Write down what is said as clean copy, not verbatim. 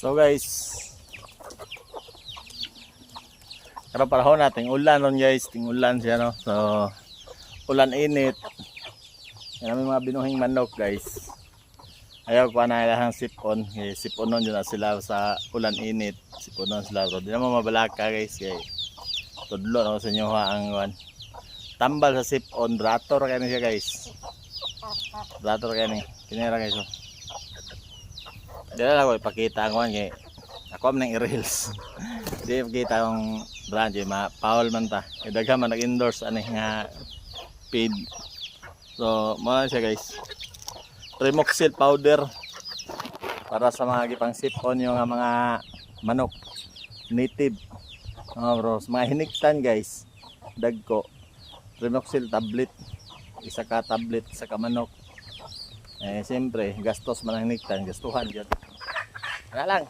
So guys, karon panahon natin ulan ron guys, ting ulan siya no. So ulan init. Yan ang mga binuhing manok guys. Ayaw pa na ilang sipon, siponon yun na sila sa ulan init. Siponon sila ron. Di naman mabalaka guys kay tudlo no sa inyo ha ang tambal sa sipon, rator kaya siya guys. Rator kaya ni, kinira guys oh. Dila lang ko ipakita ang kwan kay ako man ng i-reels. Di ipakita ang brand kay ma-foul man ta. Kay daghan man nag-endorse ani nga feed. So, mo siya guys. Tremoxil powder para sa mga gipang sipon yung mga manok native. Bro, sa mga hiniktan guys. Dagko. Tremoxil tablet. Isa ka tablet sa manok. Eh siyempre gastos man ang hiniktan, gastuhan yun. Wala lang.